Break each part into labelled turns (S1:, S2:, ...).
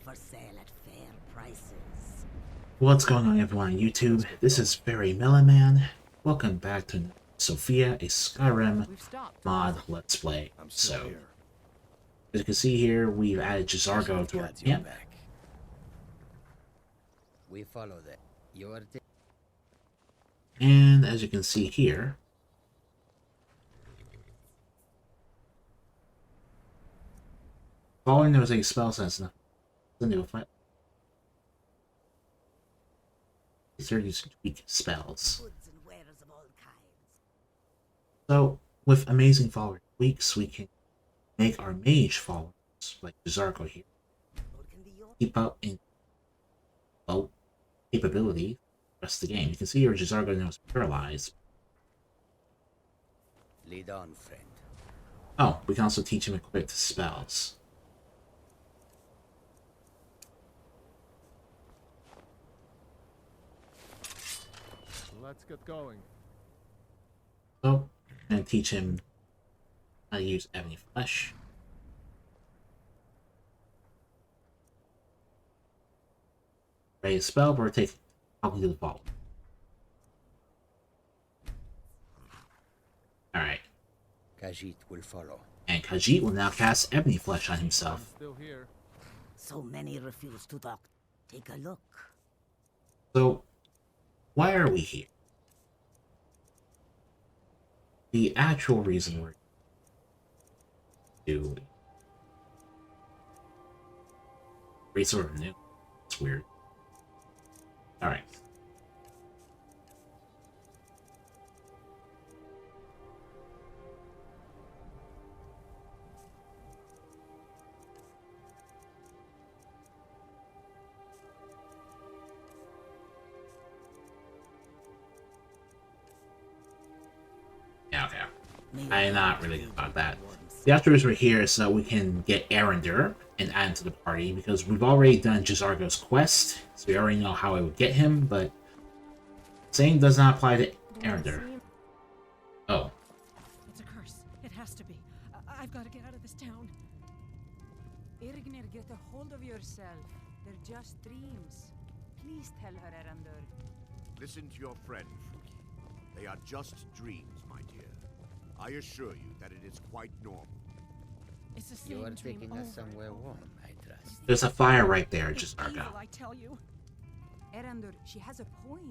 S1: for sale at fair prices.
S2: What's going on, everyone on YouTube? This is Very Melon Man. Welcome back to Sofia, a Skyrim mod Let's Play. So, as you can see here, we've added Jizargo to our camp.
S1: We follow that.
S2: And as you can see here, following knows a spell sense. The new fight. These are using weak spells.
S1: Goods and wares of all kinds.
S2: So, with amazing follower tweaks, we can make our mage followers, like Jizargo here,
S1: What can be your
S2: keep up in low capability the rest of the game. You can see your Jizargo now is paralyzed.
S1: lead on, friend?
S2: Oh, we can also teach him equip to spells.
S3: Let's get going.
S2: So, and teach him how to use Ebony Flesh. Ready to spell, but we're taking how to do the vault. Alright.
S1: Khajiit will follow.
S2: And Khajiit will now cast Ebony Flesh on himself.
S3: Still here.
S1: So many refuse to talk. Take a look.
S2: So, why are we here? The actual reason we're doing sort of new. It's weird. Alright. Yeah, okay. I'm not really good about that. The actual reason we're here is so we can get Arender and add him to the party, because we've already done Jizargo's quest, so we already know how I would get him, but same does not apply to Arender. Oh.
S4: It's a curse. It has to be. I've got to get out of this town. Irgnir, get a hold of yourself. They're just dreams. Please tell her, Erander.
S5: Listen to your friend, Fruki. They are just dreams, my dear. I assure you that it is quite normal.
S4: It's the same
S1: You are
S4: dream
S1: taking us
S4: over
S1: somewhere
S4: and over.
S1: warm, I trust.
S2: There's a fire right there,
S4: It's
S2: Jizargo.
S4: evil, I tell you. Erander, she has a point.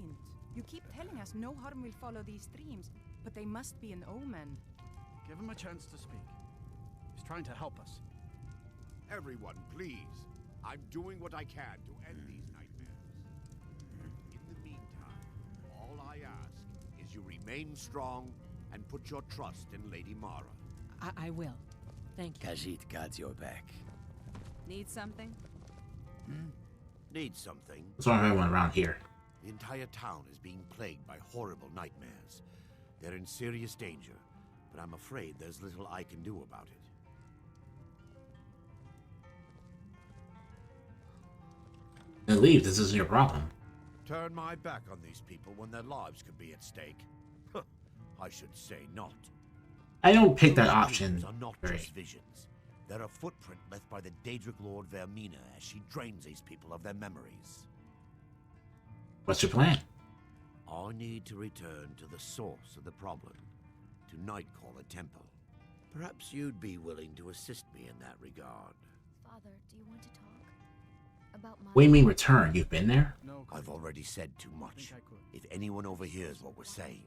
S4: You keep telling us no harm will follow these dreams, but they must be an omen.
S3: Give him a chance to speak. He's trying to help us.
S5: Everyone, please. I'm doing what I can to end these nightmares. In the meantime, all I ask is you remain strong and put your trust in Lady Mara.
S4: I will. Thank you.
S1: Khajiit guards your back.
S4: Need something?
S5: Need something?
S2: That's why everyone around here.
S5: The entire town is being plagued by horrible nightmares. They're in serious danger, but I'm afraid there's little I can do about it.
S2: Then leave, this isn't your problem.
S5: Turn my back on these people when their lives could be at stake? I should say not.
S2: I don't pick that
S5: Those
S2: option.
S5: dreams are not
S2: Very.
S5: just visions. They're a footprint left by the Daedric Lord Vermina as she drains these people of their memories.
S2: What's your plan?
S5: I need to return to the source of the problem, to Nightcaller Temple. Perhaps you'd be willing to assist me in that regard.
S6: Father, do you want to talk? About my...
S2: What do you mean return? You've been there?
S3: No,
S5: I've already said too much.
S3: I could.
S5: If anyone overhears what we're saying,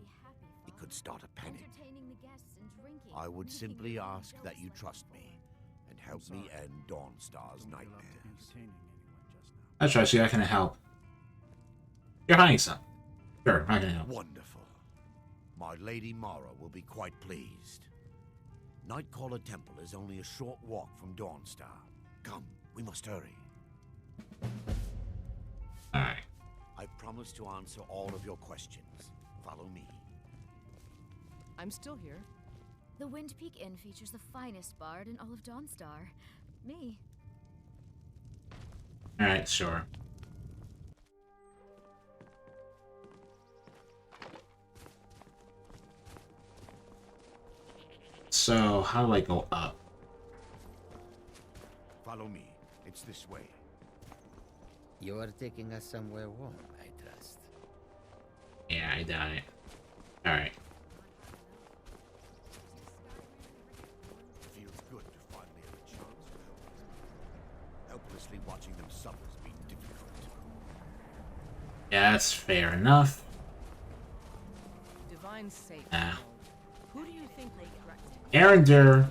S5: it could start a panic.
S6: Entertaining the guests and drinking.
S5: I would
S6: making
S5: simply
S6: me
S5: ask
S6: jealous
S5: that you
S6: of
S5: trust
S6: myself.
S5: me and help me end Dawnstar's
S3: Don't feel up to
S5: nightmares.
S3: entertaining anyone just now.
S2: That's right, see, I can help. You're hiding some. Sure, I can help.
S5: Wonderful. My Lady Mara will be quite pleased. Nightcaller Temple is only a short walk from Dawnstar. Come, we must hurry.
S2: Alright.
S5: I promise to answer all of your questions. Follow me.
S4: I'm still here.
S6: The Wind Peak Inn features the finest bard in all of Dawnstar. Me.
S2: Alright, sure. So, how do I go up?
S5: Follow me. It's this way.
S7: You are taking us somewhere warm, I trust.
S2: Yeah, I doubt it. Alright.
S5: Feels good to finally have a chance to help. Helplessly watching them suffer has been difficult.
S2: Yeah, that's fair enough.
S4: Divine sake.
S2: Ah.
S4: Who do you think will correct?
S2: Arender.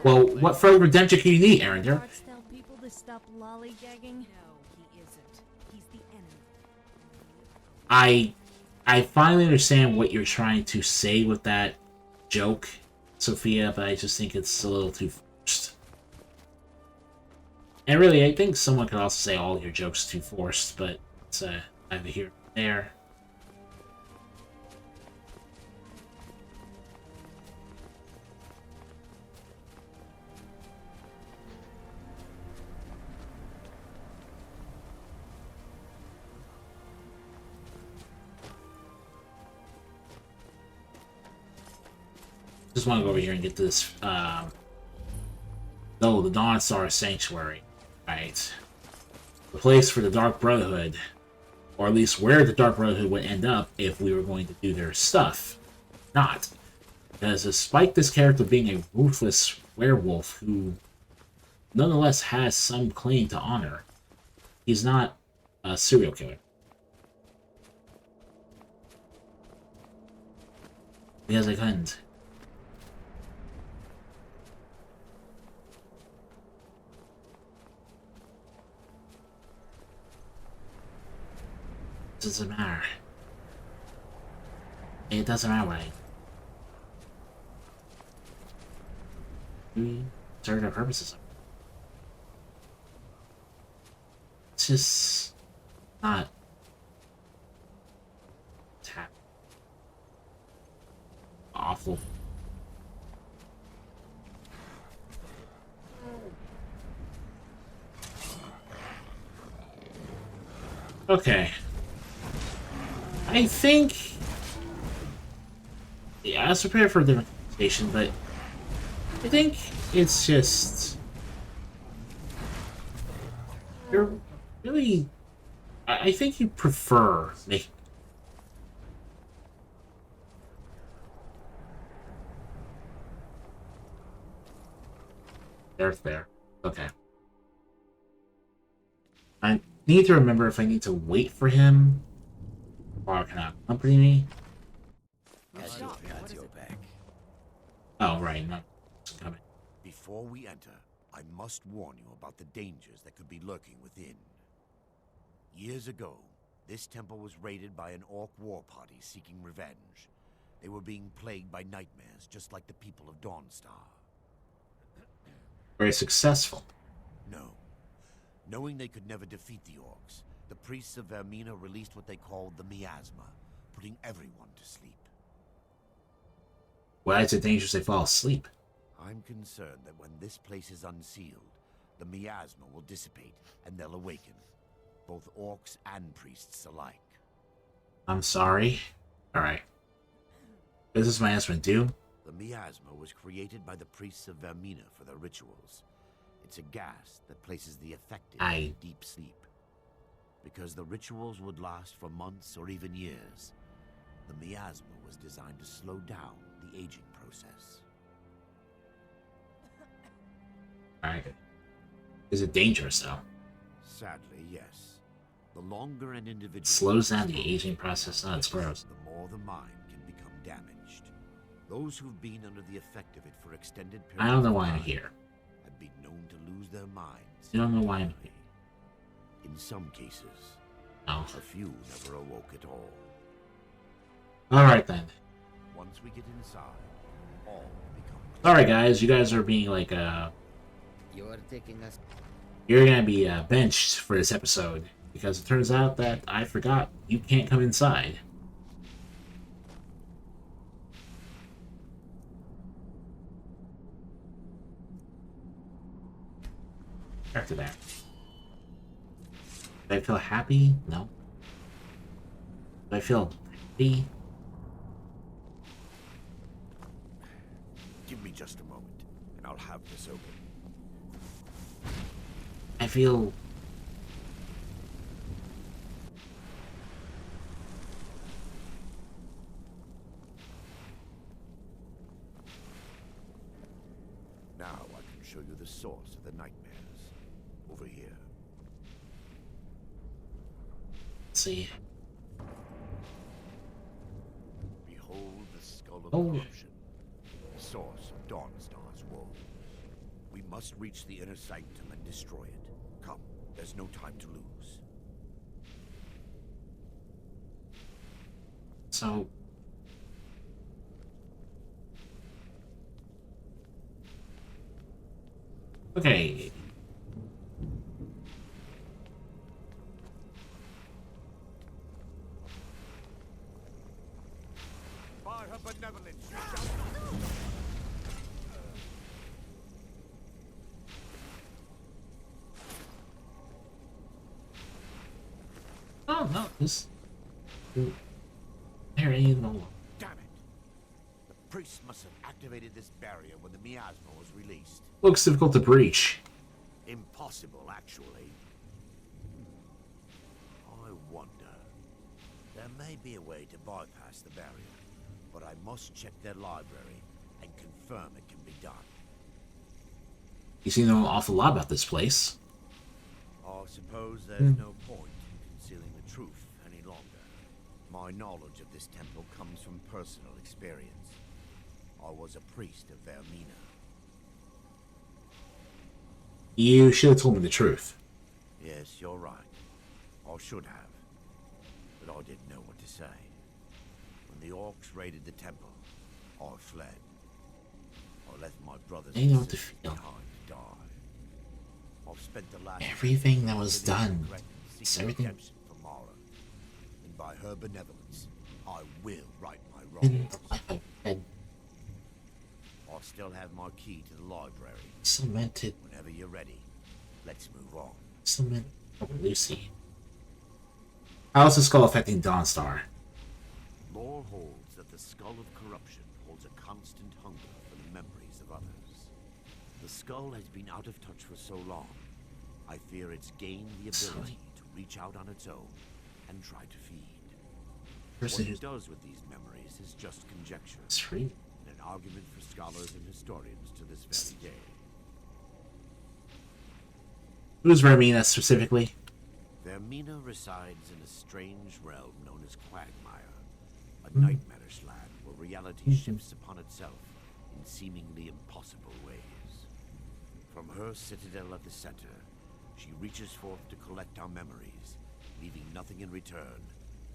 S2: Well, what further redemption can you need, Arender?
S8: Tell people to stop lollygagging.
S4: No, he isn't. He's the enemy.
S2: I finally understand what you're trying to say with that joke, Sophia, but I just think it's a little too forced. And really, I think someone could also say all your jokes too forced, but it's neither here nor there. Just want to go over here and get this, the Dawnstar Sanctuary, right? The place for the Dark Brotherhood, or at least where the Dark Brotherhood would end up if we were going to do their stuff. Not. Because despite this character being a ruthless werewolf who nonetheless has some claim to honor, he's not a serial killer. Because I couldn't. It doesn't matter. It doesn't matter what I do. Serve their purposes. It's just not awful. Okay. I think... Yeah, I was prepared for a different conversation, but I think it's just... You're really... I think you prefer making... There's there. Okay. I need to remember if I need to wait for him or can accompany me.
S7: Got your back.
S2: Oh, right. No, it's coming.
S5: Before we enter, I must warn you about the dangers that could be lurking within. Years ago, this temple was raided by an orc war party seeking revenge. They were being plagued by nightmares, just like the people of Dawnstar.
S2: Very successful.
S5: No. Knowing they could never defeat the orcs, the priests of Vermina released what they called the miasma, putting everyone to sleep.
S2: Why is it dangerous they fall asleep?
S5: I'm concerned that when this place is unsealed, the miasma will dissipate and they'll awaken, both orcs and priests alike.
S2: I'm sorry. Alright. What does my husband do?
S5: The miasma was created by the priests of Vermina for their rituals. It's a gas that places the affected in deep sleep. Because the rituals would last for months or even years, the miasma was designed to slow down the aging process.
S2: Alright. Is it dangerous, though?
S5: Sadly, yes. The longer an individual
S2: Slows down the aging process. Oh, it's gross.
S5: the more the mind can become damaged. Those who've been under the effect of it for extended periods
S2: I don't know
S5: of
S2: why I'm
S5: time
S2: here.
S5: have been known to lose their minds.
S2: You don't know why I'm here.
S5: In some cases,
S2: No.
S5: a few never awoke at all.
S2: Alright then.
S5: Once we get inside, all become
S2: Alright guys, you guys are being like,
S7: You are taking us.
S2: you're gonna be benched for this episode. Because it turns out that I forgot you can't come inside. After that. Do I feel happy? No. Do I feel happy?
S5: Give me just a moment, and I'll have this open.
S2: I feel see.
S5: Behold the skull of
S2: Oh.
S5: corruption, the source of Dawnstar's woe. We must reach the inner sanctum and destroy it. Come, there's no time to lose.
S2: So... Okay.
S5: By her benevolence, you
S2: Oh, no, this... There ain't no...
S5: Damn it! The priest must have activated this barrier when the miasma was released.
S2: Looks difficult to breach.
S5: Impossible, actually. I wonder. There may be a way to bypass the barrier, but I must check their library and confirm it can be done.
S2: You seem to know an awful lot about this place.
S5: I suppose there's no point in concealing the truth any longer. My knowledge of this temple comes from personal experience. I was a priest of Vermina.
S2: You should have told me the truth.
S5: Yes, you're right. I should have. But I didn't know what to say. When the orcs raided the temple, I fled. I left my brothers
S2: I know
S5: and
S2: what to
S5: sisters
S2: feel.
S5: behind to die. I've spent the last
S2: Everything that was
S5: living
S2: done.
S5: regret and
S2: It's
S5: seeking
S2: everything.
S5: redemption for Mara. And by her benevolence, I will right my
S2: In
S5: wrongs.
S2: the life I've been
S5: I still have my key to the library.
S2: cemented.
S5: Whenever you're ready, let's move on.
S2: Cement. Oh, Lucy. How is the skull affecting Dawnstar?
S5: Lore holds that the skull of corruption holds a constant hunger for the memories of others. The skull has been out of touch for so long, I fear it's gained the ability to reach out on its own and try to feed. What
S2: Person
S5: it
S2: who's
S5: does with these memories is just conjecture,
S2: free.
S5: and an argument for scholars and historians to this very day.
S2: Who's Vermina specifically?
S5: Vermina resides in a strange realm known as Quagmire, a nightmarish land where reality shifts upon itself in seemingly impossible ways. From her citadel at the center, she reaches forth to collect our memories, leaving nothing in return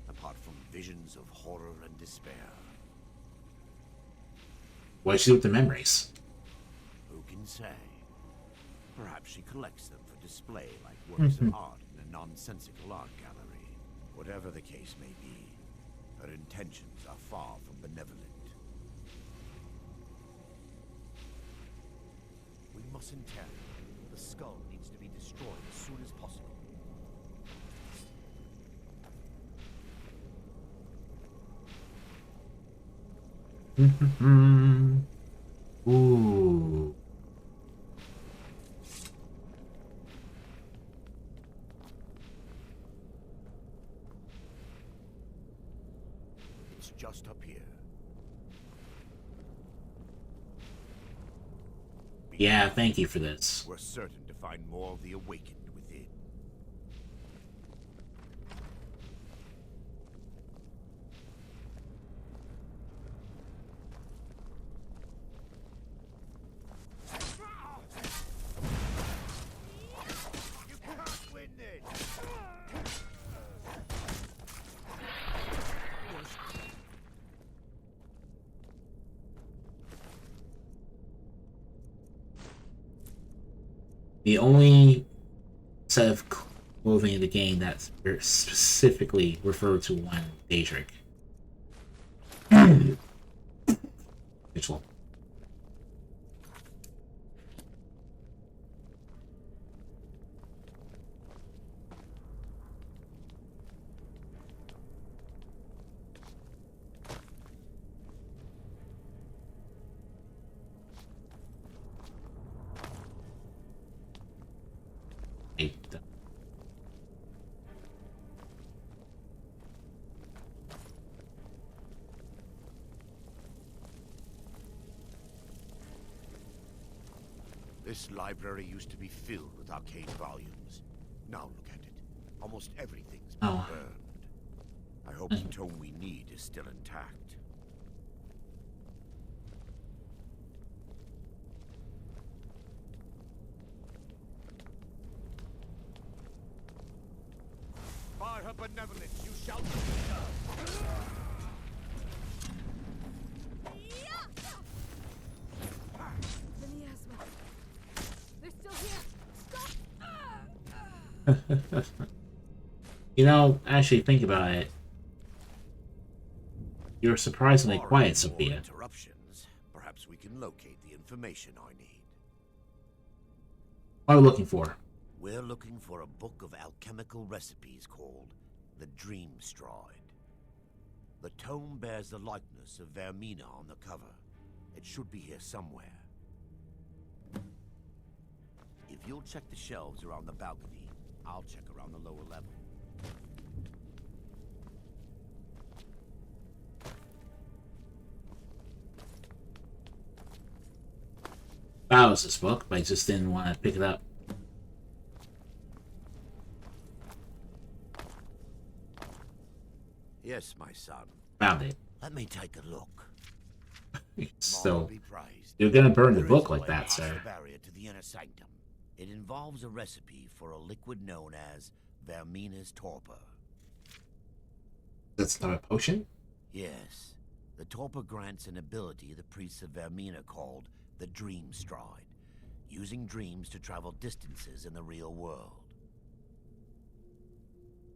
S5: apart from visions of horror and despair.
S2: What does she do with the memories?
S5: Who can say? Perhaps she collects them for display like works of art in a nonsensical art gallery. Whatever the case may be, her intentions are far from benevolent. We mustn't tarry. The skull needs to be destroyed as soon as possible.
S2: Ooh.
S5: It's just up here.
S2: Yeah, thank you for this.
S5: We're certain to find more of the awakened within. You can't win this!
S2: The only set of clothing in the game that's specifically referred to one Daedric. Mitchell.
S5: This library used to be filled with arcane volumes. Now look at it. Almost everything's been
S2: Oh.
S5: burned. I hope the tome we need is still intact. By her benevolence, you shall...
S6: The miasma. They're still here. Stop!
S2: You know, actually think about it. You're surprisingly quiet, Sophia.
S5: Interruptions. Perhaps we can locate the information I need.
S2: What are we looking for?
S5: We're looking for a book of alchemical recipes called the Dream Stride. The tome bears the likeness of Vermina on the cover. It should be here somewhere. If you'll check the shelves around the balcony, I'll check around the lower level.
S2: That was this book, but I just didn't want to pick it up.
S5: Yes, my son.
S2: Found it.
S5: Let me take a look.
S2: So, you're gonna burn the book like that, sir.
S5: The barrier to the inner sanctum. It involves a recipe for a liquid known as Vermina's torpor.
S2: That's not a potion?
S5: Yes. The torpor grants an ability the priests of Vermina called the Dream Stride, using dreams to travel distances in the real world.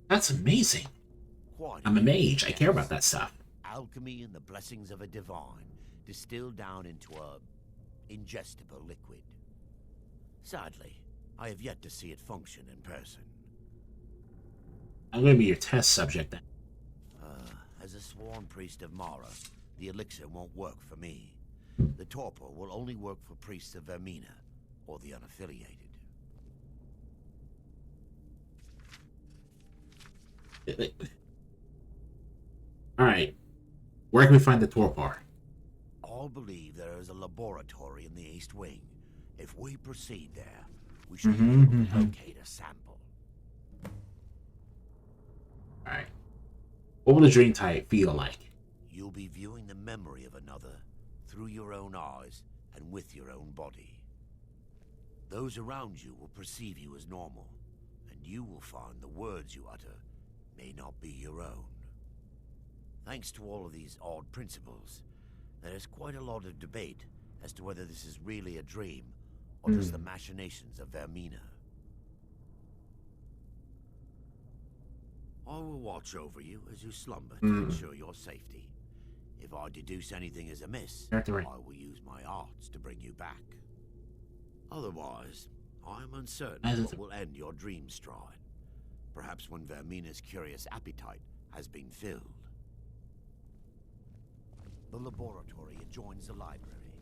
S2: That's amazing. I'm a mage. I care about that stuff.
S5: Alchemy and the blessings of a divine, distilled down into a ingestible liquid. Sadly, I have yet to see it function in person.
S2: I'm going to be your test subject then.
S5: As a sworn priest of Mara, the elixir won't work for me. The torpor will only work for priests of Vermina, or the unaffiliated.
S2: Alright. Where can we find the torpor?
S5: All believe there is a laboratory in the East Wing. If we proceed there, we should be able to locate a sample.
S2: Alright. What will the dream type feel like?
S5: You'll be viewing the memory of another through your own eyes and with your own body. Those around you will perceive you as normal, and you will find the words you utter may not be your own. Thanks to all of these odd principles, there is quite a lot of debate as to whether this is really a dream or just the machinations of Vermina. I will watch over you as you slumber to ensure your safety. If I deduce anything is amiss, I will use my arts to bring you back. Otherwise, I am uncertain what will end your dream stride. Perhaps when Vermina's curious appetite has been filled. The laboratory adjoins the library.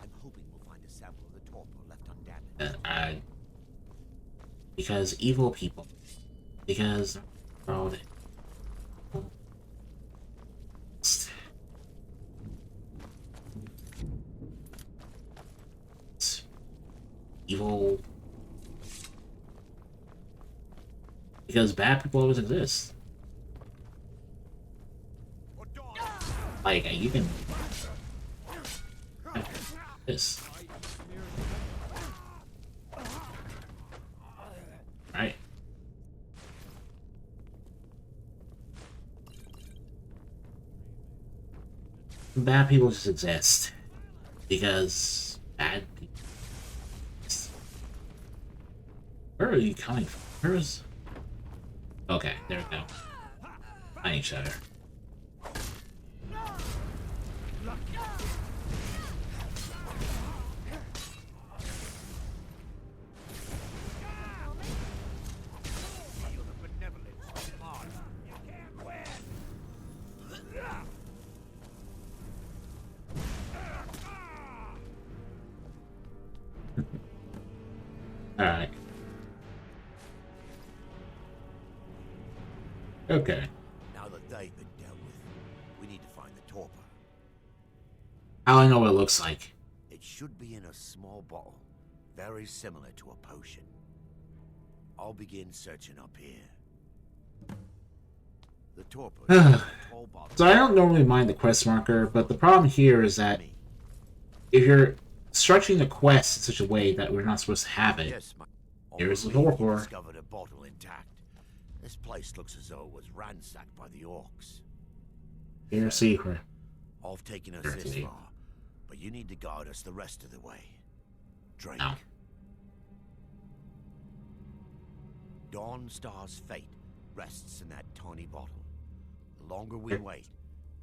S5: I'm hoping we'll find a sample of the torpor left undamaged.
S2: Because evil people. Because... Oh, evil. Because bad people always exist. Like, you can... This. Right. Bad people just exist. Because bad people... Where are you coming from? Where's... Okay, there we go. I ain't sure. Alright. Okay.
S5: Now that they've been dealt with, we need to find the torpor.
S2: How do I know what it looks like?
S5: It should be in a small bottle, very similar to a potion. I'll begin searching up here. The torpor.
S2: So I don't normally mind the quest marker, but the problem here is that if you're structuring the quest in such a way that we're not supposed to have it,
S5: Yes,
S2: here's the torpor.
S5: Discovered a bottle intact. This place looks as though it was ransacked by the orcs.
S2: Here's a secret.
S5: I've taken us this far, but you need to guide us the rest of the way. Drink.
S2: No.
S5: Dawnstar's fate rests in that tiny bottle. The longer we wait,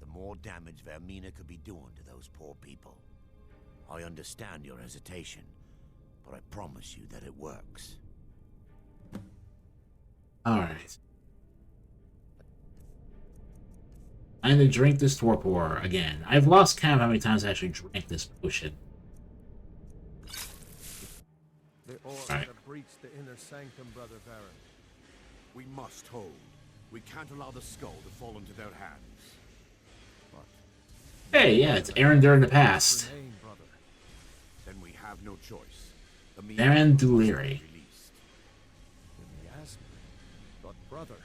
S5: the more damage Vermina could be doing to those poor people. I understand your hesitation, but I promise you that it works.
S2: Alright. I need to drink this torpor again. I've lost count of how many times I actually drank this potion.
S9: The orcs have breached the inner sanctum, Brother Baron.
S5: We must hold. We can't allow the skull to fall into their hands. But
S2: Hey, yeah, it's Arendar in the past.
S9: Remain, brother.
S5: then we have no choice. The
S2: Aaron Duliri.
S5: released.
S9: The miasma. But brother,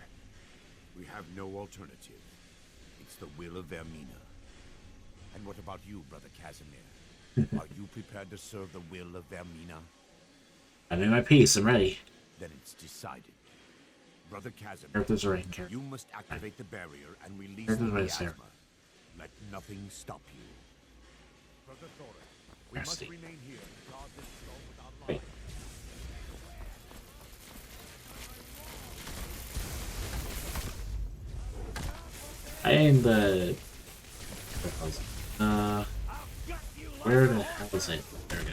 S5: We have no alternative. It's the will of Vermina. And what about you, Brother Casimir? Are you prepared to serve the will of Vermina?
S2: I made my peace, I'm ready.
S5: Then it's decided. Brother Casimir,
S2: Characters are in here.
S5: you must activate the barrier and release
S2: Characters
S5: the
S2: right there.
S5: miasma. Let nothing stop you. Brother Thorin, we must
S2: Nasty.
S5: remain here and guard this skull without
S2: Wait. I am the... where the hell is it? There we go.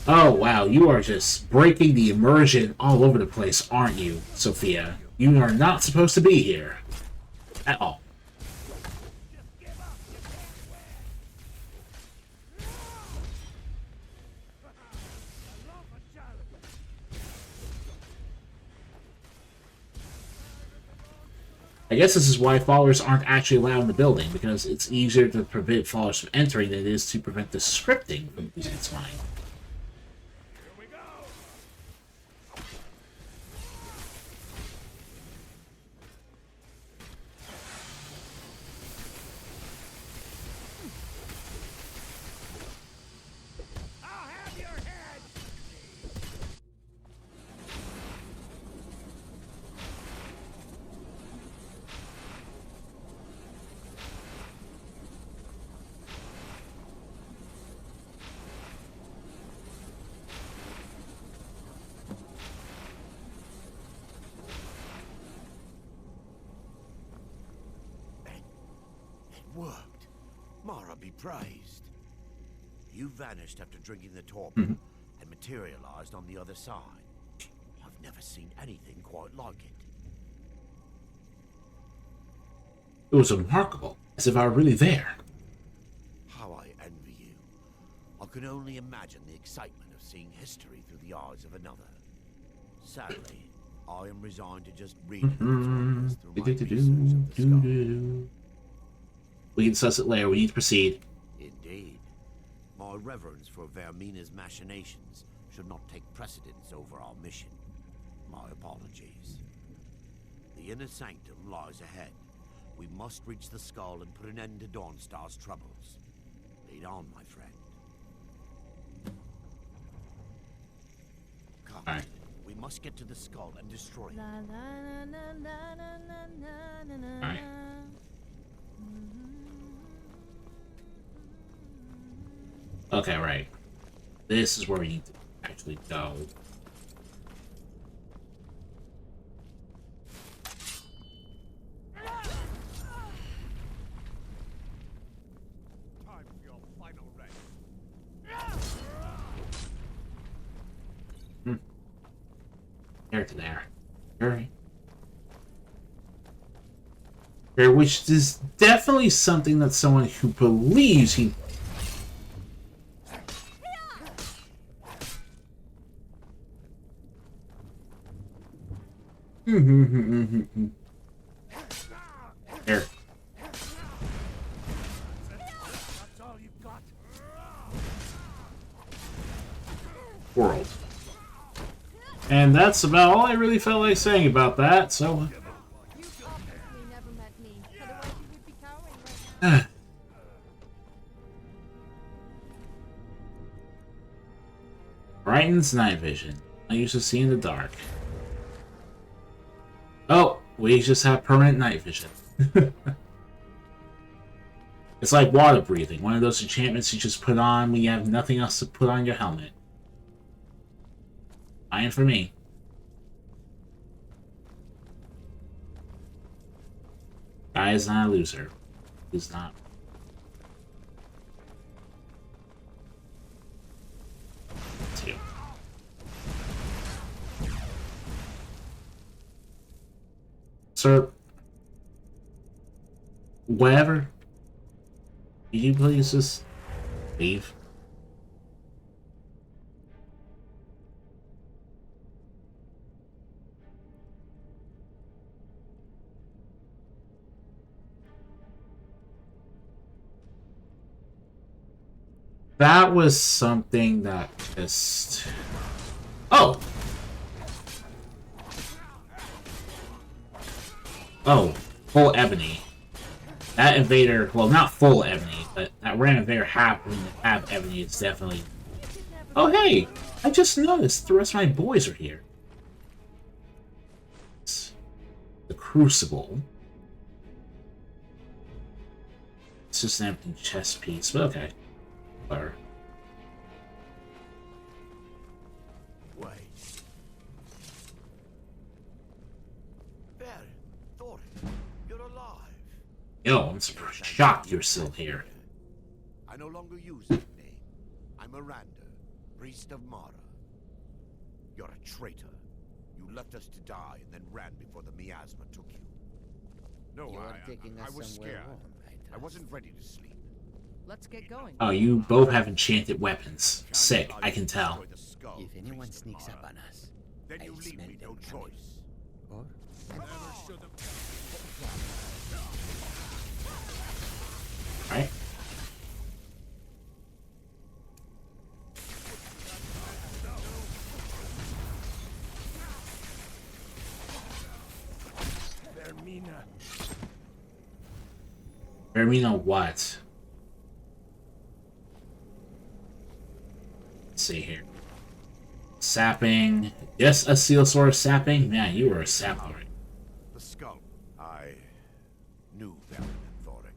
S2: Oh, wow, you are just breaking the immersion all over the place, aren't you, Sofia? You are not supposed to be here. At all. I guess this is why followers aren't actually allowed in the building, because it's easier to prevent followers from entering than it is to prevent the scripting from losing its mind.
S5: It worked. Mara be praised. You vanished after drinking the torpor and materialized on the other side. I've never seen anything quite like it.
S2: It was remarkable, as if I were really there.
S5: How I envy you. I can only imagine the excitement of seeing history through the eyes of another. Sadly, I am resigned to just reading through my research of the skull.
S2: We can suss it later. We need to proceed.
S5: Indeed. My reverence for Vermina's machinations should not take precedence over our mission. My apologies. The inner sanctum lies ahead. We must reach the skull and put an end to Dawnstar's troubles. Lead on, my friend. Come.
S2: Alright.
S5: We must get to the skull and destroy it.
S8: La la la la la la la la la.
S2: Alright. Okay, right. This is where we need to actually go.
S5: Time for your final rest.
S2: There to there. Alright. Here, which is definitely something that someone who believes he... Here.
S5: That's all you've got.
S2: World. And that's about all I really felt like saying about that, so... Brightens night vision. I used to see in the dark. Oh, we just have permanent night vision. It's like water breathing. One of those enchantments you just put on when you have nothing else to put on your helmet. Fine for me. Guy is not a loser. He's not. Two. Sir. Whatever. Can you please just leave? That was something that just... Oh! Oh, full ebony. That invader, well, not full ebony, but that random invader happening to have ebony is definitely... Oh, hey! I just noticed the rest of my boys are here. The Crucible. It's just an empty chest piece, but okay. Whatever.
S5: Wait. Barry, Thorin, you're alive.
S2: Yo, I'm shocked you're still here.
S5: I no longer use that name. I'm Miranda, priest of Mara. You're a traitor. You left us to die and then ran before the miasma took you. No, I was scared. I wasn't ready to sleep.
S4: Let's get going.
S2: Oh, you both have enchanted weapons. Sick, I can tell.
S7: If anyone sneaks up on us,
S5: then you leave me no choice.
S7: Or
S2: Alright. Vermina what? Let's see here. Sapping. Yes, a seal sword sapping? Man, you were a sap already.
S5: The skull. I knew Velen and Thoric.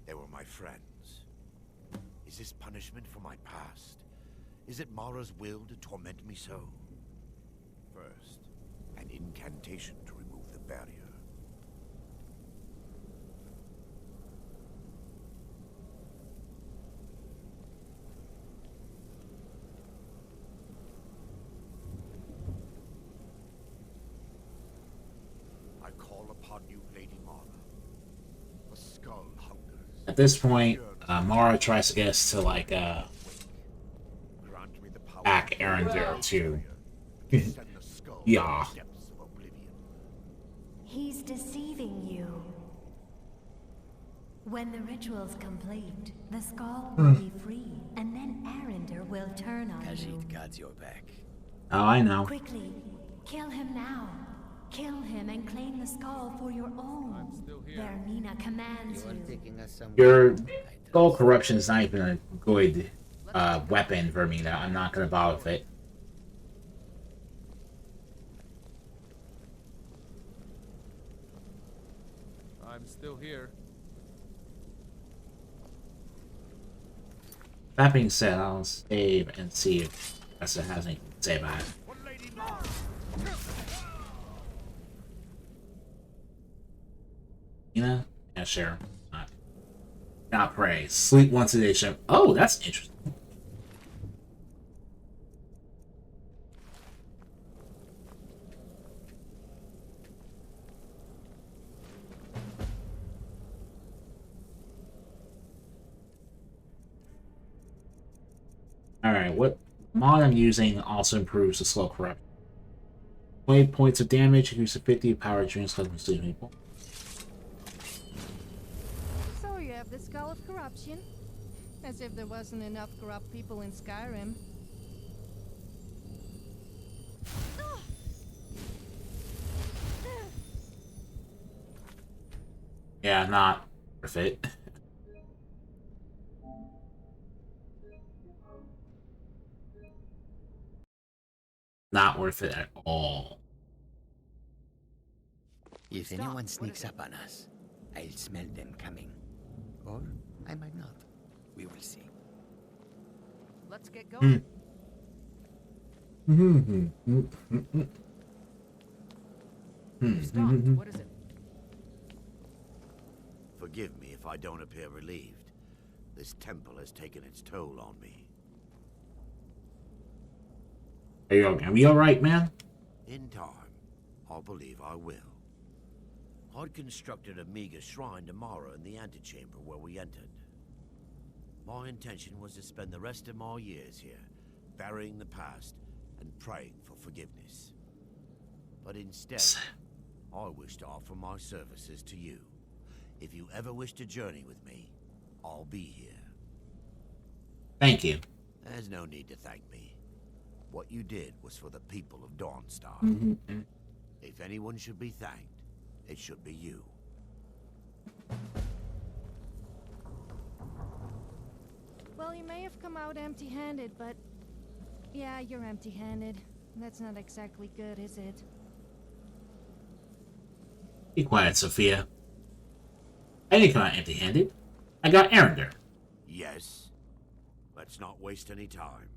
S5: They were my friends. Is this punishment for my past? Is it Mara's will to torment me so? First, an incantation to remove the barrier. I call upon you, Lady Mara. The skull hungers.
S2: At this point, Mara tries to get us to, like,
S5: Grant me the power
S2: back Arendelle to...
S5: to send the skull
S2: Yeah.
S5: to the depths of oblivion.
S10: He's deceiving you. When the ritual's complete, the skull will be free, and then Arendelle will turn on you.
S7: Khajiit guards your back.
S2: Oh, I know.
S10: Quickly, kill him now. Kill him and claim the skull for your own. Vermina commands
S7: You're
S10: you.
S7: taking us somewhere.
S2: Your
S7: I
S2: skull
S7: trust.
S2: corruption is not even a good weapon, Vermina. I'm not gonna bother with it.
S9: I'm still here.
S2: That being said, I'll save and see if Tessa has anything to say about it. Yeah, sure. Not pray. Sleep once a day. Show. Oh, that's interesting. Alright, what mod I'm using also improves the slow corruption. 20 points of damage, increase 50 power dreams, custom sleep people.
S8: So you have the Skull of Corruption? As if there wasn't enough corrupt people in Skyrim.
S2: Yeah, not worth it. worth it at all.
S7: If anyone sneaks up on us, I'll smell them coming. Or I might not. We will see.
S4: Let's get going. Stop. What is it?
S5: Forgive me if I don't appear relieved. This temple has taken its toll on me.
S2: Are we alright, man?
S5: In time, I believe I will. I'd constructed a meager shrine to Mara in the antechamber where we entered. My intention was to spend the rest of my years here, burying the past and praying for forgiveness. But instead, I wish to offer my services to you. If you ever wish to journey with me, I'll be here.
S2: Thank you.
S5: There's no need to thank me. What you did was for the people of Dawnstar. If anyone should be thanked, it should be you.
S8: Well, you may have come out empty-handed, but... yeah, you're empty-handed. That's not exactly good, is it?
S2: Be quiet, Sofia. I didn't come out empty-handed. I got Arender.
S5: Yes. Let's not waste any time.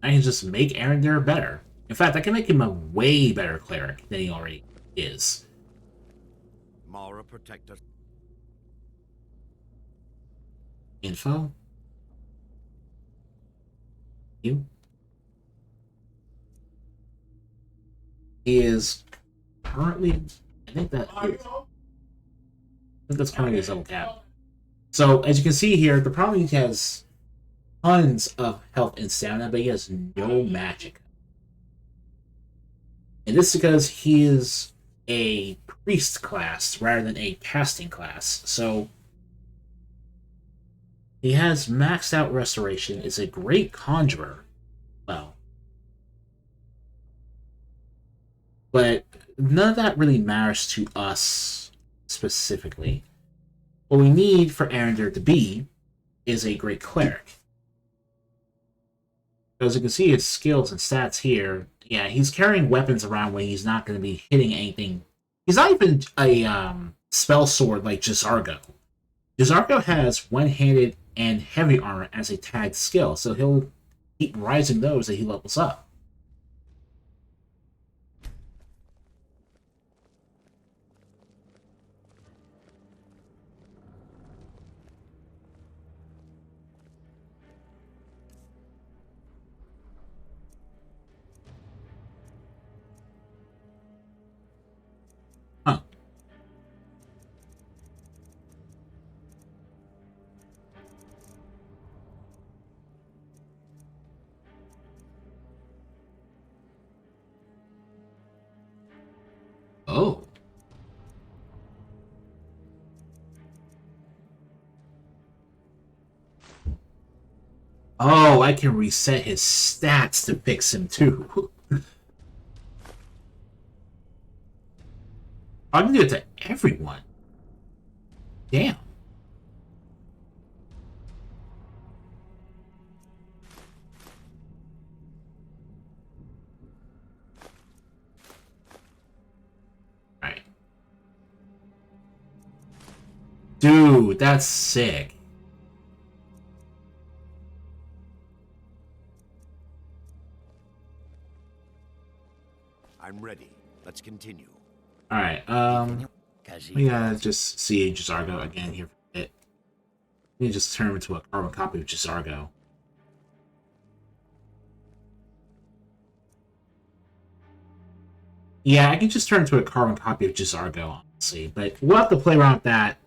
S2: I can just make Arender better. In fact, I can make him a way better cleric than he already is.
S5: Mara, protect us.
S2: Info? You? He is currently... I think that's currently his level cap. So, as you can see here, the problem is he has tons of health and stamina, but he has no magic. And this is because he is a priest class rather than a casting class. So he has maxed out restoration, is a great conjurer. Well. But none of that really matters to us specifically. What we need for Arender to be is a great cleric. As you can see his skills and stats here, yeah, he's carrying weapons around when he's not going to be hitting anything. He's not even a spell sword like Jizargo. Jizargo has one-handed and heavy armor as a tagged skill, so he'll keep rising those as he levels up. Oh. Oh, I can reset his stats to fix him too. I can do it to everyone. Damn. Dude, that's sick.
S5: I'm ready. Let's continue.
S2: Alright, we gotta just see Jizargo again here for a bit. Let me just turn him into a carbon copy of Jizargo. Yeah, I can just turn into a carbon copy of Jizargo, honestly, but we'll have to play around with that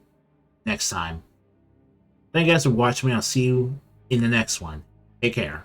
S2: next time. Thank you guys for watching me. I'll see you in the next one. Take care.